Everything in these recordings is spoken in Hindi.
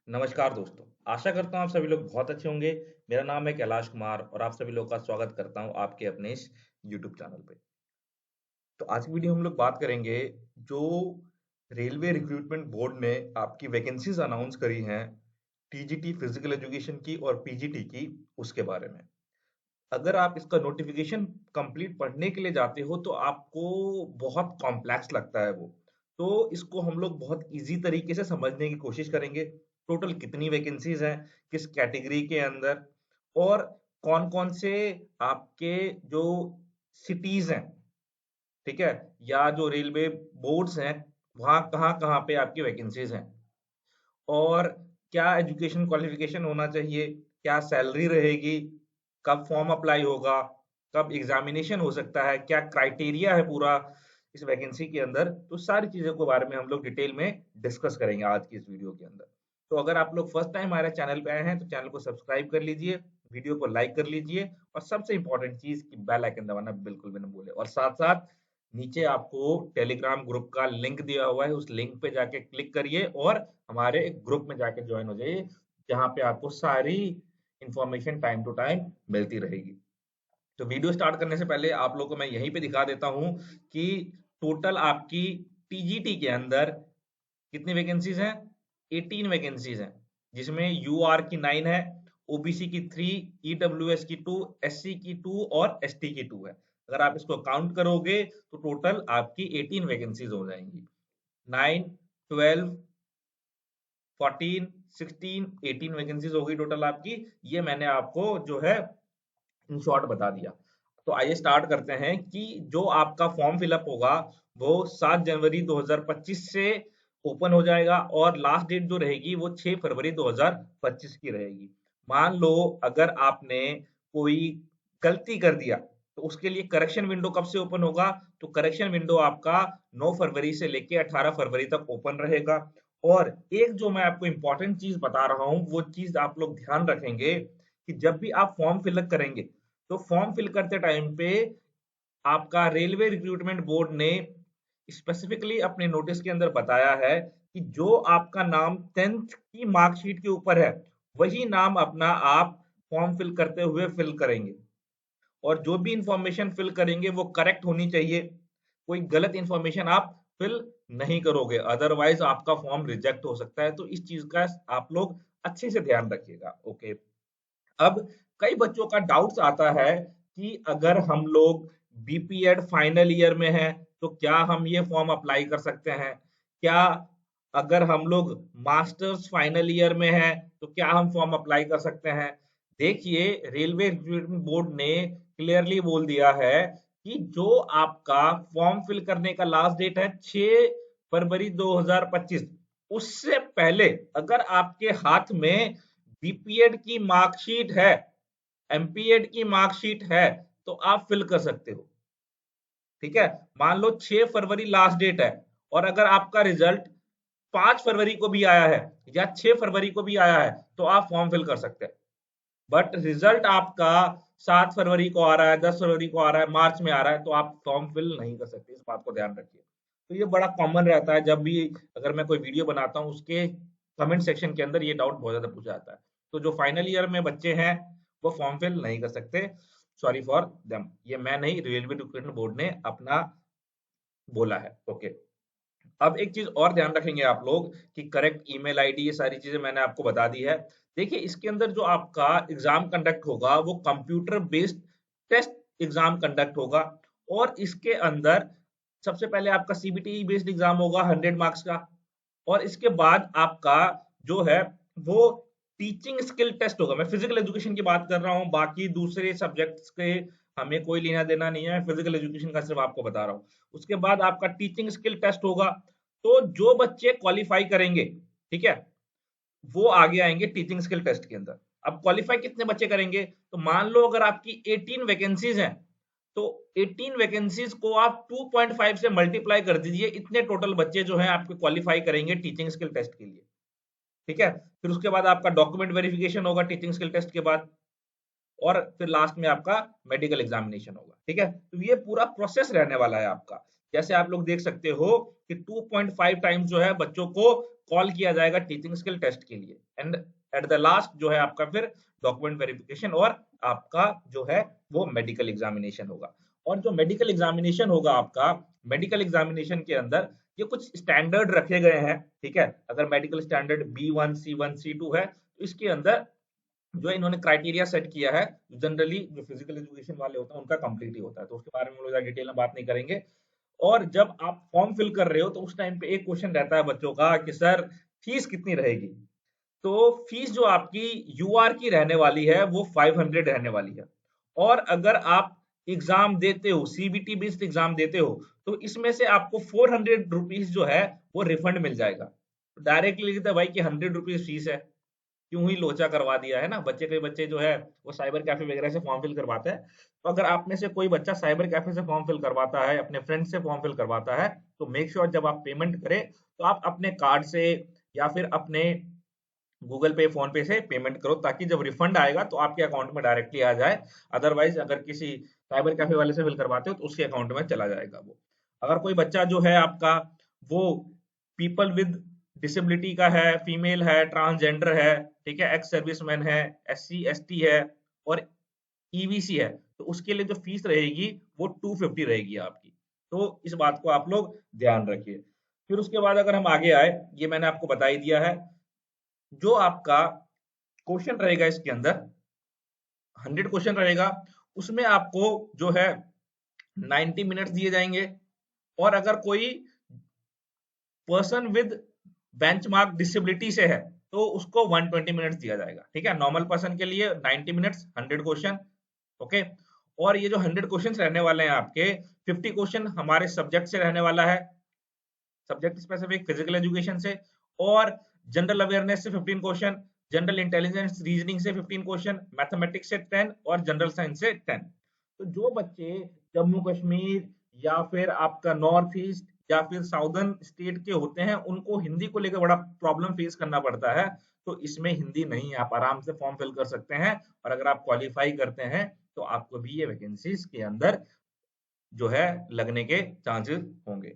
नमस्कार दोस्तों, आशा करता हूँ आप सभी लोग बहुत अच्छे होंगे। मेरा नाम है कैलाश कुमार और आप सभी लोग का स्वागत करता हूँ आपके अपने इस यूट्यूब चैनल पे। तो आज की वीडियो हम लोग बात करेंगे जो रेलवे रिक्रूटमेंट बोर्ड ने आपकी वैकेंसीज अनाउंस करी हैं टीजीटी फिजिकल एजुकेशन की और पीजीटी की, उसके बारे में। अगर आप इसका नोटिफिकेशन कंप्लीट पढ़ने के लिए जाते हो तो आपको बहुत कॉम्प्लेक्स लगता है वो। तो इसको हम लोग बहुत इजी तरीके से समझने की कोशिश करेंगे। टोटल कितनी वैकेंसीज हैं, किस कैटेगरी के अंदर, और कौन कौन से आपके जो सिटीज हैं, ठीक है, या जो रेलवे बोर्ड्स हैं, वहाँ कहाँ कहाँ पे आपकी वैकेंसीज हैं, और क्या एजुकेशन क्वालिफिकेशन होना चाहिए, क्या सैलरी रहेगी, कब फॉर्म अप्लाई होगा, कब एग्जामिनेशन हो सकता है, क्या क्राइटेरिया है पूरा इस वैकेंसी के अंदर। तो सारी चीजों के बारे में हम लोग डिटेल में डिस्कस करेंगे आज की इस वीडियो के अंदर। तो अगर आप लोग फर्स्ट टाइम हमारे चैनल पे आए हैं तो चैनल को सब्सक्राइब कर लीजिए, वीडियो को लाइक कर लीजिए, और सबसे इंपॉर्टेंट चीज की बेल आइकन दबाना बिल्कुल भी ना भूले। और साथ साथ नीचे आपको टेलीग्राम ग्रुप का लिंक दिया हुआ है, उस लिंक पे जाके क्लिक करिए और हमारे ग्रुप में जाके ज्वाइन हो जाइए, जहाँ पे आपको सारी इंफॉर्मेशन टाइम टू टाइम मिलती रहेगी। तो वीडियो स्टार्ट करने से पहले आप लोगों को मैं यहीं पे दिखा देता हूँ कि टोटल आपकी टीजीटी के अंदर कितनी वैकेंसीज हैं। 18 वैकेंसीज हैं, जिसमें यूआर की 9 है, ओबीसी की 3, ईडब्ल्यूएस की 2, एससी की 2 और एसटी की 2 है। अगर आप इसको काउंट करोगे तो टोटल आपकी 18 वैकेंसीज हो जाएंगी। 9, 12, 14, 16, 18 वैकेंसीज हो गई टोटल आपकी। ये मैंने आपको जो है इन शॉर्ट बता दिया। तो आइए स्टार्ट करते हैं कि जो आपका फॉर्म फिलअप होगा वो 7 जनवरी 2025 से ओपन हो जाएगा, और लास्ट डेट जो रहेगी वो 6 फरवरी 2025 की रहेगी। मान लो अगर आपने कोई गलती कर दिया तो उसके लिए करेक्शन विंडो कब से ओपन होगा? तो करेक्शन विंडो आपका 9 फरवरी से लेके 18 फरवरी तक ओपन रहेगा। और एक जो मैं आपको इंपॉर्टेंट चीज बता रहा हूं वो चीज आप लोग ध्यान रखेंगे कि जब भी आप फॉर्म फिलअप करेंगे तो फॉर्म फिल करते टाइम पे आपका रेलवे रिक्रूटमेंट बोर्ड ने स्पेसिफिकली अपने नोटिस के अंदर बताया है कि जो आपका नाम 10th की मार्कशीट के ऊपर है वही नाम अपना आप फॉर्म फिल करते हुए फिल करेंगे, और जो भी इंफॉर्मेशन फिल करेंगे वो करेक्ट होनी चाहिए। कोई गलत इंफॉर्मेशन आप फिल नहीं करोगे, अदरवाइज आपका फॉर्म रिजेक्ट हो सकता है। तो इस चीज का आप लोग अच्छे से ध्यान रखिएगा। ओके, अब कई बच्चों का डाउट्स आता है कि अगर हम लोग बीपीएड फाइनल ईयर में हैं तो क्या हम ये फॉर्म अप्लाई कर सकते हैं? क्या अगर हम लोग मास्टर्स फाइनल ईयर में हैं तो क्या हम फॉर्म अप्लाई कर सकते हैं? देखिए, रेलवे रिक्रूटमेंट बोर्ड ने क्लियरली बोल दिया है कि जो आपका फॉर्म फिल करने का लास्ट डेट है 6 फरवरी 2025, उससे पहले अगर आपके हाथ में बीपीएड की मार्कशीट है, एमपीएड की मार्कशीट है, तो आप फिल कर सकते हो। ठीक है, मान लो 6 फरवरी लास्ट डेट है और अगर आपका रिजल्ट 5 फरवरी को भी आया है या 6 फरवरी को भी आया है तो आप फॉर्म फिल कर सकते हैं। बट रिजल्ट आपका 7 फरवरी को आ रहा है, 10 फरवरी को आ रहा है, मार्च में आ रहा है, तो आप फॉर्म फिल नहीं कर सकते। इस बात को ध्यान रखिए। तो ये बड़ा कॉमन रहता है, जब भी अगर मैं कोई वीडियो बनाता हूँ उसके कमेंट सेक्शन के अंदर ये डाउट बहुत ज्यादा पूछा जाता है। तो जो फाइनल ईयर में बच्चे हैं वो फॉर्म फिल नहीं कर सकते, सॉरी फॉर देम। ये मैं नहीं, रेलवे रिक्रूटमेंट बोर्ड ने अपना बोला है। ओके, अब एक चीज और ध्यान रखेंगे आप लोग कि करेक्ट ईमेल आईडी, ये सारी चीजें मैंने आपको बता दी है। देखिए, इसके अंदर जो आपका एग्जाम कंडक्ट होगा वो computer based test exam conduct होगा, और इसके अंदर सबसे पहले आपका सीबीटी बेस्ड एग्जाम होगा 100 मार्क्स का, और इसके बाद आपका जो है वो टीचिंग स्किल टेस्ट होगा। मैं फिजिकल एजुकेशन की बात कर रहा हूँ, बाकी दूसरे सब्जेक्ट्स के हमें कोई लेना देना नहीं है, फिजिकल एजुकेशन का सिर्फ आपको बता रहा हूँ। उसके बाद आपका टीचिंग स्किल टेस्ट होगा। तो जो बच्चे क्वालिफाई करेंगे, ठीक है, वो आगे आएंगे टीचिंग स्किल टेस्ट के अंदर। अब क्वालिफाई कितने बच्चे करेंगे? तो मान लो अगर आपकी 18 वैकेंसीज हैं तो 18 वैकेंसीज को आप 2.5 से मल्टीप्लाई कर दीजिए, इतने टोटल बच्चे जो हैं आपके क्वालिफाई करेंगे टीचिंग स्किल टेस्ट के लिए। ठीक है, फिर उसके बाद आपका डॉक्यूमेंट वेरिफिकेशन होगा टीचिंग स्किल टेस्ट के बाद, और फिर लास्ट में आपका मेडिकल एग्जामिनेशन होगा। ठीक है, तो ये पूरा प्रोसेस रहने वाला है आपका। जैसे आप लोग देख सकते हो कि 2.5 टाइम्स जो है बच्चों को कॉल किया जाएगा टीचिंग स्किल टेस्ट के लिए, एंड एट द लास्ट जो है आपका फिर डॉक्यूमेंट वेरिफिकेशन और आपका जो है वो मेडिकल एग्जामिनेशन होगा। और जो मेडिकल एग्जामिनेशन होगा आपका, मेडिकल एग्जामिनेशन के अंदर ये कुछ स्टैंडर्ड रखे गए हैं, ठीक है। अगर medical standard B1 C1 C2 है तो इसके अंदर जो इन्होंने क्राइटेरिया सेट किया है, जनरली जो फिजिकल एजुकेशन वाले होते हैं उनका कंप्लीट ही होता है, तो उसके बारे में हम लोग डिटेल में बात नहीं करेंगे। और जब आप फॉर्म फिल कर रहे हो तो उस टाइम पे एक क्वेश्चन रहता है बच्चों का कि सर फीस कितनी रहेगी। तो फीस जो आपकी यूआर की रहने वाली है वो 500 रहने वाली है। और अगर आप एग्जाम देते हो, सीबीटी बेस्ड एग्जाम देते हो, तो इसमें से आपको 400 रुपीज जो है वो रिफंड मिल जाएगा। डायरेक्टली लिखते हैं भाई कि 100 रुपीज फीस है, क्यों ही लोचा करवा दिया है ना। बच्चे, कई बच्चे जो है वो साइबर कैफे वगैरह से फॉर्म फिल करवाते हैं। तो अगर आप में से कोई बच्चा साइबर कैफे से फॉर्म फिल करवाता है, अपने फ्रेंड से फॉर्म फिल करवाता है, तो मेक श्योर जब आप पेमेंट करें तो आप अपने कार्ड से या फिर अपने गूगल पे, फोन पे से पेमेंट करो, ताकि जब रिफंड आएगा तो आपके अकाउंट में डायरेक्टली आ जाए। अदरवाइज अगर किसी साइबर कैफे वाले से फिल करवाते हो तो उसके अकाउंट में चला जाएगा वो। अगर कोई बच्चा जो है आपका वो पीपल विद डिसेबिलिटी का है, फीमेल है, ट्रांसजेंडर है, ठीक है, एक्स सर्विसमैन है, SC ST है और EBC है, तो उसके लिए जो फीस रहेगी वो 250 रहेगी आपकी। तो इस बात को आप लोग ध्यान रखिए। फिर उसके बाद अगर हम आगे आए, ये मैंने आपको बता ही दिया है। जो आपका क्वेश्चन रहेगा इसके अंदर 100 क्वेश्चन रहेगा, उसमें आपको जो है 90 मिनट्स दिए जाएंगे। और अगर कोई पर्सन विद बेंचमार्क डिसेबिलिटी से है तो उसको 120 मिनट्स दिया जाएगा, ठीक है। नॉर्मल पर्सन के लिए 90 मिनट्स, 100 क्वेश्चन, ओके। और ये जो 100 क्वेश्चन रहने वाले हैं आपके, 50 क्वेश्चन हमारे सब्जेक्ट से रहने वाला है, सब्जेक्ट स्पेसिफिक फिजिकल एजुकेशन से, और जनरल अवेयरनेस से 15 क्वेश्चन, जनरल इंटेलिजेंस रीजनिंग से 15 क्वेश्चन, मैथमेटिक्स से 10 और जनरल साइंस से 10। तो जो बच्चे जम्मू कश्मीर या फिर आपका नॉर्थ ईस्ट या फिर साउदर्न स्टेट के होते हैं, उनको हिंदी को लेकर बड़ा प्रॉब्लम फेस करना पड़ता है। तो इसमें हिंदी नहीं है, आप आराम से फॉर्म फिल कर सकते हैं। और अगर आप क्वालिफाई करते हैं तो आपको भी ये वैकेंसीज के अंदर जो है लगने के चांसेस होंगे।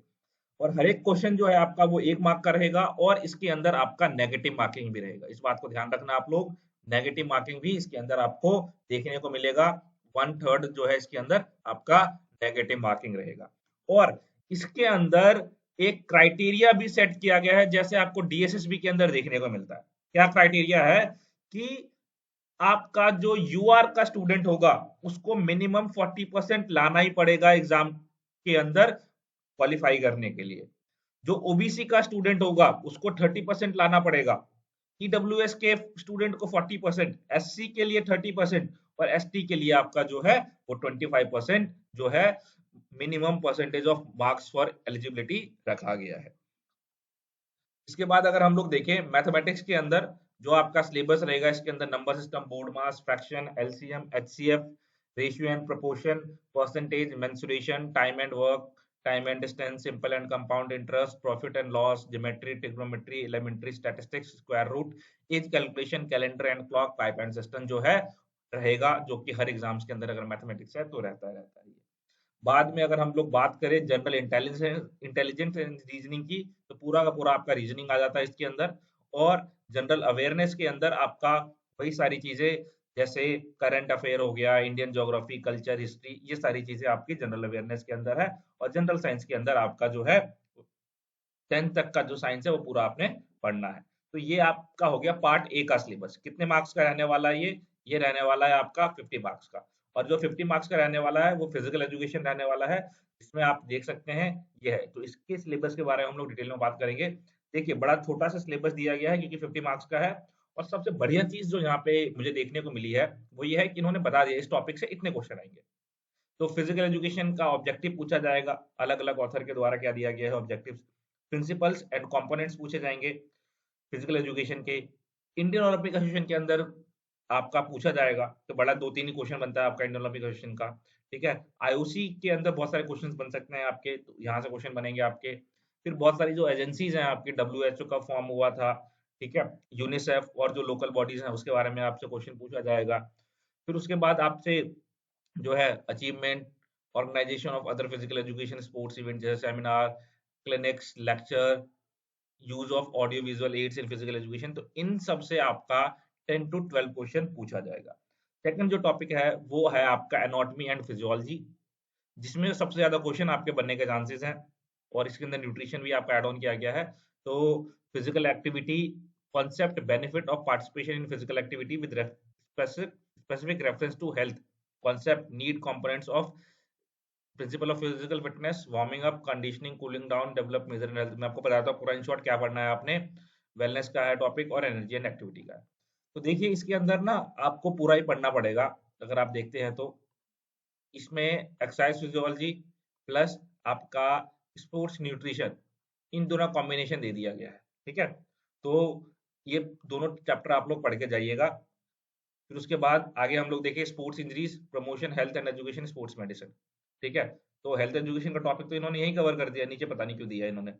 और हर एक क्वेश्चन जो है आपका वो 1 मार्क का रहेगा, और इसके अंदर आपका नेगेटिव मार्किंग भी रहेगा। इस बात को ध्यान रखना आप लोग, नेगेटिव मार्किंग भी इसके अंदर आपको देखने को मिलेगा। 1/3 जो है इसके अंदर आपका नेगेटिव मार्किंग रहेगा। और इसके अंदर एक क्राइटेरिया भी सेट किया गया है, जैसे आपको DSSB के अंदर देखने को मिलता है। क्या क्राइटेरिया है कि आपका जो यूआर का स्टूडेंट होगा उसको मिनिमम 40% लाना ही पड़ेगा एग्जाम के अंदर क्वालिफाई करने के लिए। जो ओबीसी का स्टूडेंट होगा उसको 30% लाना पड़ेगा, ईडब्ल्यूएस के स्टूडेंट को 40%, SC के लिए 30% और ST के लिए आपका जो है वो 25% जो है minimum percentage of marks for eligibility रखा गया है। इसके बाद अगर हम लोग देखें मैथमेटिक्स के अंदर जो आपका सिलेबस रहेगा, इसके अंदर number system, BODMAS, fraction, LCM, HCF, ratio and proportion, percentage, mensuration, time and work, time and distance, simple and compound interest, profit and loss, geometry, trigonometry, elementary statistics, square root, age calculation, calendar and clock, pipe and system जो है रहेगा, जो कि हर एग्जाम्स के अंदर अगर मैथमेटिक्स है तो रहता है। बाद में अगर हम लोग बात करें जनरल इंटेलिजेंस एंड रीजनिंग की, तो पूरा का पूरा आपका रीजनिंग आ जाता है इसके अंदर। और जनरल अवेयरनेस के अंदर आपका वही सारी चीजें, जैसे करंट अफेयर हो गया, इंडियन ज्योग्राफी, कल्चर, हिस्ट्री, ये सारी चीजें आपकी जनरल अवेयरनेस के अंदर है। और जनरल साइंस के अंदर आपका जो है 10th तक का जो साइंस है वो पूरा आपने पढ़ना है। तो ये आपका हो गया पार्ट ए का सिलेबस। कितने मार्क्स का रहने वाला है ये रहने वाला है आपका 50 मार्क्स का। और जो 50 मार्क्स का रहने वाला है वो फिजिकल एजुकेशन रहने वाला है, इसमें आप देख सकते हैं ये है। तो इसके सिलेबस के बारे में हम लोग डिटेल में बात करेंगे। देखिए बड़ा छोटा सा सिलेबस दिया गया है क्योंकि 50 मार्क्स का है। और सबसे बढ़िया चीज जो यहाँ पे मुझे देखने को मिली है वो ये है कि इन्होंने बता दिया इस टॉपिक से इतने क्वेश्चन आएंगे। तो फिजिकल एजुकेशन का ऑब्जेक्टिव पूछा जाएगा, अलग अलग ऑथर के द्वारा क्या दिया गया है ऑब्जेक्टिव। प्रिंसिपल्स एंड कंपोनेंट्स पूछे जाएंगे फिजिकल एजुकेशन के। इंडियन ओलंपिक एसोसिएशन के अंदर आपका पूछा जाएगा, तो बड़ा 2-3 ही क्वेश्चन बनता है आपका इंडियन ओलंपिक एसोसिएशन का, ठीक है। आईओसी के अंदर बहुत सारे क्वेश्चन बन सकते हैं आपके, तो यहाँ से क्वेश्चन बनेंगे आपके। फिर बहुत सारी जो एजेंसीज हैं आपकी, WHO का फॉर्म हुआ था, ठीक है, यूनिसेफ और जो लोकल बॉडीज हैं उसके बारे में आपसे क्वेश्चन पूछा जाएगा। फिर उसके बाद आपसे जो है achievement, organisation of other physical education sports event, जैसे seminar, clinics, lecture, use of audio visual aids in physical education. तो इन सब से आपका 10 to 12 क्वेश्चन पूछा जाएगा। सेकंड जो टॉपिक है वो है आपका एनाटॉमी एंड फिजियोलॉजी, जिसमें सबसे ज्यादा क्वेश्चन आपके बनने के चांसेस हैं, और इसके अंदर न्यूट्रिशन भी आपका ऐड ऑन किया गया है। तो physical activity concept, benefit of participation in physical activity with specific reference to health concept, need components of principle of physical fitness, warming up, conditioning, cooling down, develop measure in health. मैं आपको बताता हूँ पूरा इन शॉर्ट क्या पढ़ना है आपने। वेलनेस का है टॉपिक और एनर्जी एंड एक्टिविटी का है। तो देखिए इसके अंदर ना आपको पूरा ही पढ़ना पड़ेगा। अगर आप देखते हैं तो इसमें एक्सरसाइज फिजियोलॉजी प्लस आपका स्पोर्ट्स न्यूट्रिशन, इन दोनों कॉम्बिनेशन दे दिया गया है। ठीक है, तो ये दोनों चैप्टर आप लोग पढ़ के जाइएगा। फिर उसके बाद आगे हम लोग देखें sports injuries, promotion, health and education, sports medicine. ठीक है, तो हेल्थ एजुकेशन का टॉपिक तो इन्होंने यही कवर कर दिया, नीचे पता नहीं क्यों दिया इन्होंने।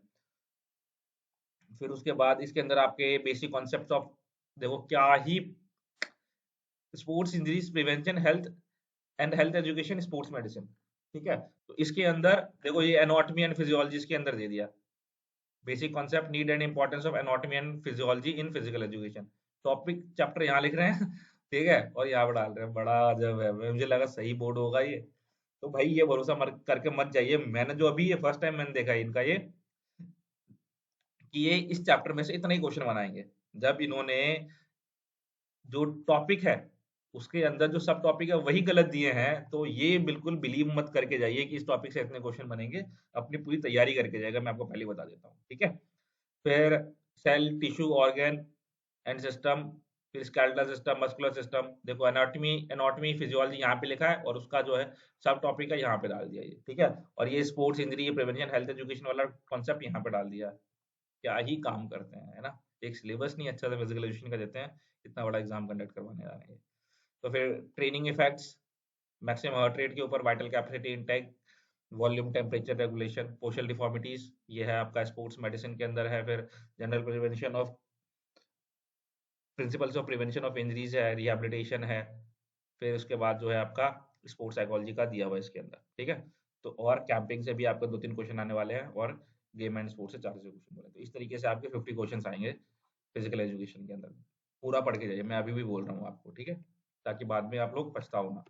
फिर उसके बाद इसके अंदर आपके बेसिक कॉन्सेप्ट ऑफ, देखो क्या ही, sports injuries prevention, health and health education, sports medicine. ठीक है, तो इसके अंदर देखो ये एनाटॉमी एंड फिजियोलॉजी इसके अंदर दे दिया, basic concept, need and importance of anatomy and physiology in physical education. Topic chapter यहाँ लिख रहे हैं ठीक है, और यहाँ पर डाल रहे हैं, बड़ा अजब है। मुझे लगा सही बोर्ड होगा ये। तो भाई ये भरोसा करके मत जाइए। मैंने जो अभी ये फर्स्ट टाइम मैंने देखा है इनका ये, कि ये इस चैप्टर में से इतना ही क्वेश्चन बनाएंगे, जब इन्होंने जो टॉपिक है उसके अंदर जो सब टॉपिक है वही गलत दिए हैं। तो ये बिल्कुल बिलीव मत करके जाइए कि इस टॉपिक से इतने क्वेश्चन बनेंगे। अपनी पूरी तैयारी करके जाएगा, मैं आपको पहले ही बता देता हूँ। ठीक है, फिर cell, tissue, organ and system, फिर स्केलेटल सिस्टम, मस्कुलर सिस्टम। देखो एनाटॉमी, एनाटॉमी फिजियोलॉजी यहाँ पे लिखा है, और उसका जो है सब टॉपिक है यहाँ पे डाल दिया ये। ठीक है, और ये sports injury prevention health education वाला कॉन्सेप्ट यहाँ पे डाल दिया। क्या ही काम करते हैं, है ना। एक सिलेबस नहीं अच्छा सा फिजिकल एजुकेशन का देते हैं, इतना बड़ा एग्जाम कंडक्ट करवाने जा रहे हैं। तो फिर training effects, maximum heart rate के ऊपर, vital capacity intake, volume, temperature regulation, postal deformities, ये है आपका स्पोर्ट्स मेडिसिन के अंदर है। फिर general prevention of, principles of prevention of injuries है, रिहेबिलिटेशन है। फिर उसके बाद जो है आपका स्पोर्ट्स साइकोलॉजी का दिया हुआ है इसके अंदर। ठीक है, तो और कैंपिंग से भी आपको 2-3 क्वेश्चन आने वाले हैं, और गेम एंड स्पोर्ट्स से 4 से क्वेश्चन बोले। तो इस तरीके से आपके 50 क्वेश्चन आएंगे फिजिकल एजुकेशन के अंदर। पूरा पढ़ के जाइए, मैं अभी भी बोल रहा हूँ आपको। ठीक है, ताकि बाद में आप लोग पछताओ ना।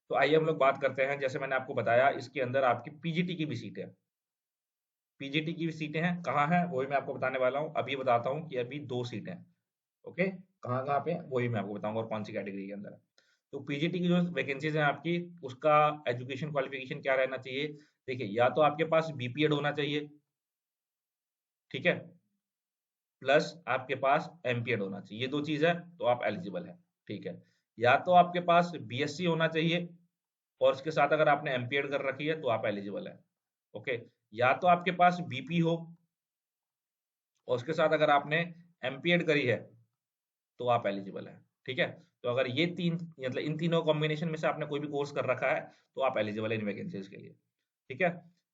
तो आइए हम लोग बात करते हैं, जैसे मैंने आपको बताया इसके अंदर आपकी पीजीटी की भी सीटें हैं। पीजीटी की भी सीटें हैं, कहाँ है वही मैं आपको बताने वाला हूँ। अभी बताता हूँ कि अभी 2 सीटें हैं। ओके, कहाँ कहाँ पे वही मैं आपको बताऊंगा, और कौन सी कैटेगरी के अंदर है। तो पीजीटी की जो वैकेंसीज हैं आपकी, उसका एजुकेशन क्वालिफिकेशन क्या रहना चाहिए। देखिए, या तो आपके पास बीपीएड होना चाहिए, ठीक है, प्लस आपके पास एमपीएड होना चाहिए। ये 2 चीज है तो आप एलिजिबल है। ठीक है, या तो आपके पास बीएससी होना चाहिए, और उसके साथ अगर आपने एमपीएड कर रखी है तो आप एलिजिबल है। ओके, या तो आपके पास बीपी हो, और उसके साथ अगर आपने एमपीएड करी है तो आप एलिजिबल है। ठीक है, तो अगर ये 3, मतलब इन तीनों कॉम्बिनेशन में से आपने कोई भी कोर्स कर रखा है तो आप एलिजिबल है इन वैकेंसीज के लिए। ठीक है,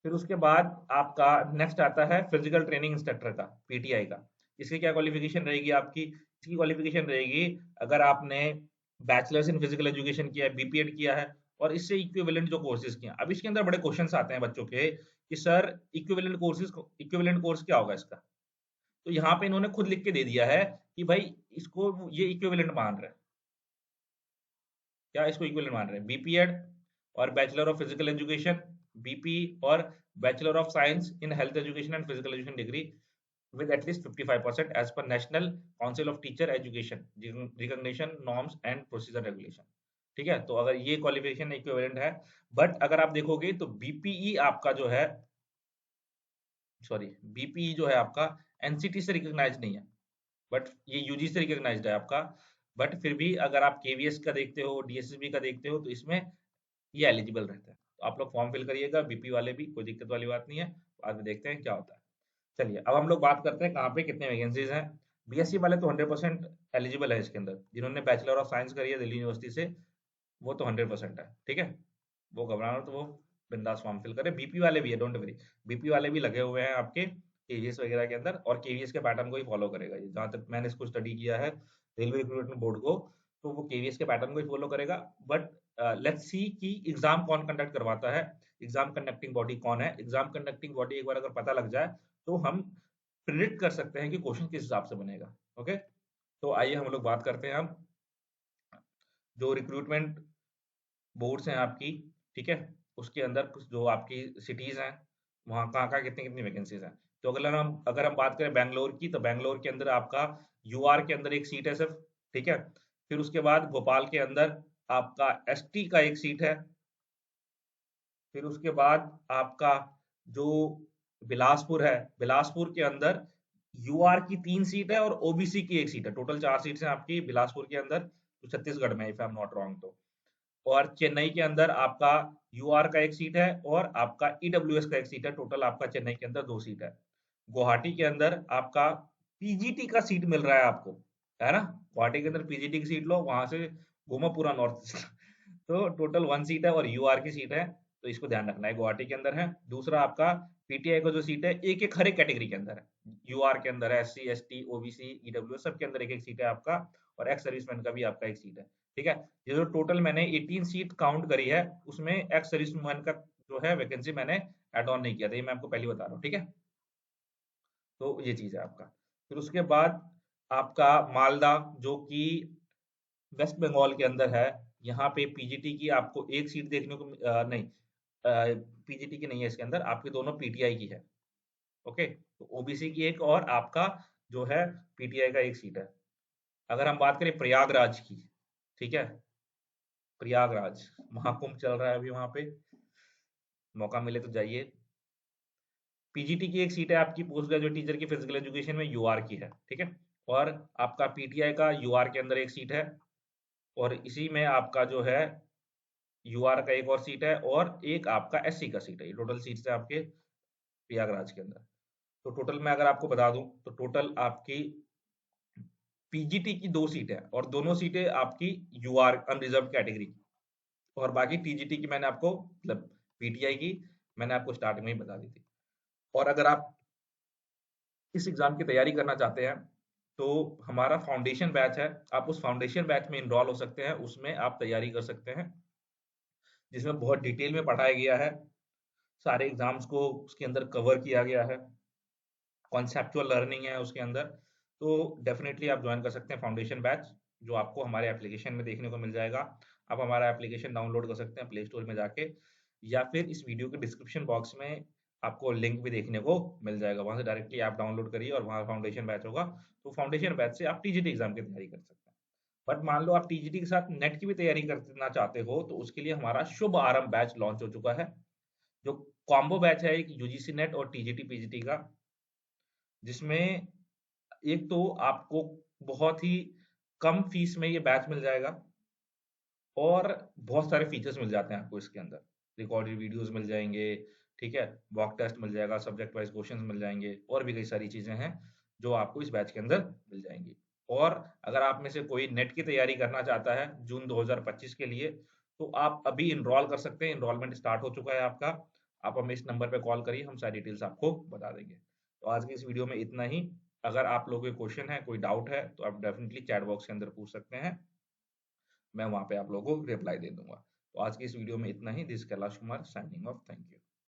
फिर उसके बाद आपका नेक्स्ट आता है फिजिकल ट्रेनिंग इंस्ट्रक्टर का, पीटीआई का। इसकी क्या क्वालिफिकेशन रहेगी आपकी। इसकी क्वालिफिकेशन रहेगी, अगर आपने बैचलर्स इन फिजिकल एजुकेशन किया है, बीपीएड किया है, और इससे इक्विवेलेंट जो कोर्सेज किए हैं। अब इसके अंदर बड़े क्वेश्चंस आते हैं बच्चों के कि sir equivalent courses, equivalent course क्या होगा इसका। तो यहाँ पे इन्होंने खुद लिख के दे दिया है कि भाई इसको ये इक्विवेलेंट मान रहे हैं। क्या इसको इक्विवेलेंट मान रहे हैं, बीपीएड और bachelor of physical education, BP और bachelor of science in health education and physical education degree with at least 55% as per National Council of Teacher Education recognition norms and procedure regulation। ठीक है, तो अगर ये क्वालिफिकेशन इक्विवेलेंट है। बट अगर आप देखोगे तो बीपीई आपका जो है, सॉरी, बीपीई जो है आपका एनसीटी से रिकॉग्नाइज नहीं है, बट ये यूजी से रिकॉग्नाइज्ड है आपका। बट फिर भी अगर आप केवीएस का देखते हो, डीएसएसबी का देखते हो, तो इसमें ये एलिजिबल रहता है। तो आप लोग फॉर्म फिल करिएगा, बीपी वाले भी, कोई दिक्कत वाली बात नहीं है। बाद में देखते हैं क्या होता है। चलिए अब हम लोग बात करते हैं कहाँ पे कितने वैकेंसीज हैं। बीएससी वाले तो 100% एलिजिबल है इसके अंदर, जिन्होंने बैचलर ऑफ साइंस करी है दिल्ली यूनिवर्सिटी से, वो तो 100% है। ठीक है, वो घबराना तो वो बिंदास फॉर्म फिल करे। बीपी वाले भी है, डोंट वरी, बीपी वाले भी लगे हुए हैं आपके केवीएस वगैरह के अंदर, और केवीएस के पैटर्न को ही फॉलो करेगा ये, जहाँ तक मैंने इसको स्टडी किया है रेलवे रिक्रूटमेंट बोर्ड को, तो वो केवीएस के पैटर्न को ही फॉलो करेगा। बट लेट्स सी कि एग्जाम कौन कंडक्ट करवाता है, एग्जाम कंडक्टिंग बॉडी कौन है। एग्जाम कंडक्टिंग बॉडी एक बार अगर पता लग जाए तो हम प्रिडिक्ट कर सकते हैं कि क्वेश्चन किस हिसाब से बनेगा। ओके, तो आइए हम लोग बात करते हैं अब जो रिक्रूटमेंट बोर्ड्स हैं आपकी, ठीक है, उसके अंदर कुछ जो आपकी सिटीज हैं, वहाँ कहाँ कितनी कितनी वैकेंसीज हैं। तो अगर हम बात करें बैंगलोर की, तो बैंगलोर के अंदर आपका यूआर के अंदर एक सीट है सिर्फ, ठीक है। फिर उसके बाद भोपाल के अंदर आपका एसटी का एक सीट है। फिर उसके बाद आपका जो बिलासपुर है, बिलासपुर के अंदर यूआर की 3 सीट है और ओबीसी की एक सीट है। टोटल 4 सीट्स हैं आपकी बिलासपुर के अंदर, तो छत्तीसगढ़ में, if I am not wrong तो। और चेन्नई के अंदर आपका यूआर का एक सीट है और आपका ईडब्ल्यूएस का एक सीट है। टोटल आपका चेन्नई के अंदर 2 सीट है। गुवाहाटी के अंदर आपका पीजीटी का सीट मिल रहा है आपको, है ना। गुवाहाटी के अंदर पीजीटी की सीट लो, वहां से घूमो पूरा नॉर्थ तो टोटल 1 सीट है और यूआर की सीट है, तो इसको ध्यान रखना है, गुवाहाटी के अंदर है। दूसरा आपका पीटीआई का जो सीट है, एक एक हर एक कैटेगरी के अंदर है। यूआर के अंदर है एससी एसटी ओबीसी ईडब्ल्यूएस सबके अंदर एक एक सीट है आपका, और एक्स सर्विसमैन का भी आपका एक सीट है, ठीक है। ये जो टोटल मैंने 18 सीट काउंट करी है, उसमें एक्स सर्विसमैन का जो है वैकेंसी मैंने एड ऑन नहीं किया था, ये मैं आपको पहले बता रहा हूँ, ठीक है। तो ये चीज है आपका। फिर उसके बाद आपका मालदा, जो कि वेस्ट बंगाल के अंदर है, यहाँ पे पीजीटी की आपको एक सीट देखने को नहीं, पीजीटी की नहीं है इसके अंदर, आपकी दोनों पीटीआई की है। ओके, तो ओबीसी की एक और आपका जो है पीटीआई का एक सीट है। अगर हम बात करें प्रयागराज की, ठीक है, प्रयागराज महाकुंभ चल रहा है अभी वहां पे, मौका मिले तो जाइए। पीजीटी की एक सीट है आपकी पोस्ट ग्रेजुएट टीचर की फिजिकल एजुकेशन में, यूआर की है, ठीक है। और आपका पीटीआई का यूआर के अंदर एक सीट है, और इसी में आपका जो है यूआर का एक और सीट है, और एक आपका एससी का सीट है। ये टोटल सीट्स है आपके प्रयागराज के अंदर। तो टोटल मैं अगर आपको बता दूं, तो टोटल आपकी पीजीटी की 2 सीट है, और दोनों सीटें आपकी यूआर अनरिजर्व कैटेगरी की, और बाकी टीजीटी की मैंने आपको, मतलब पीटीआई की मैंने आपको स्टार्टिंग में ही बता दी थी। और अगर आप इस एग्जाम की तैयारी करना चाहते हैं, तो हमारा फाउंडेशन बैच है, आप उस फाउंडेशन बैच में इनरोल हो सकते हैं, उसमें आप तैयारी कर सकते हैं, जिसमें बहुत डिटेल में पढ़ाया गया है, सारे एग्जाम्स को उसके अंदर कवर किया गया है, कॉन्सेप्चुअल लर्निंग है उसके अंदर। तो डेफिनेटली आप ज्वाइन कर सकते हैं फाउंडेशन बैच, जो आपको हमारे एप्लीकेशन में देखने को मिल जाएगा। आप हमारा एप्लीकेशन डाउनलोड कर सकते हैं प्ले स्टोर में जाके, या फिर इस वीडियो के डिस्क्रिप्शन बॉक्स में आपको लिंक भी देखने को मिल जाएगा, वहां से डायरेक्टली आप डाउनलोड करिए और वहां फाउंडेशन बैच होगा। तो फाउंडेशन बैच से आप टीजीटी एग्जाम की तैयारी कर सकते हैं। बट मान लो आप टीजीटी के साथ नेट की भी तैयारी करना चाहते हो, तो उसके लिए हमारा शुभ आरंभ बैच लॉन्च हो चुका है, जो कॉम्बो बैच है, एक यूजीसी नेट और टीजीटी पीजीटी का, जिसमें एक तो आपको बहुत ही कम फीस में ये बैच मिल जाएगा, और बहुत सारे फीचर्स मिल जाते हैं आपको इसके अंदर। रिकॉर्डेड वीडियोस मिल जाएंगे, ठीक है, मॉक टेस्ट मिल जाएगा, सब्जेक्ट वाइज क्वेश्चंस मिल जाएंगे, और भी कई सारी चीजें हैं जो आपको इस बैच के अंदर मिल जाएंगी। और अगर आप में से कोई नेट की तैयारी करना चाहता है जून 2025 के लिए, तो आप अभी इनरोल कर सकते हैं, इनरोलमेंट स्टार्ट हो चुका है आपका। आप हमें इस नंबर पे कॉल करिए, हम सारी डिटेल्स आपको बता देंगे। तो आज की इस वीडियो में इतना ही। अगर आप लोगों के क्वेश्चन है, कोई डाउट है, तो आप डेफिनेटली चैट बॉक्स के अंदर पूछ सकते हैं, मैं वहां पे आप लोगों को रिप्लाई दे दूंगा। तो आज की इस वीडियो में इतना ही। This Kailash Kumar signing off. Thank you.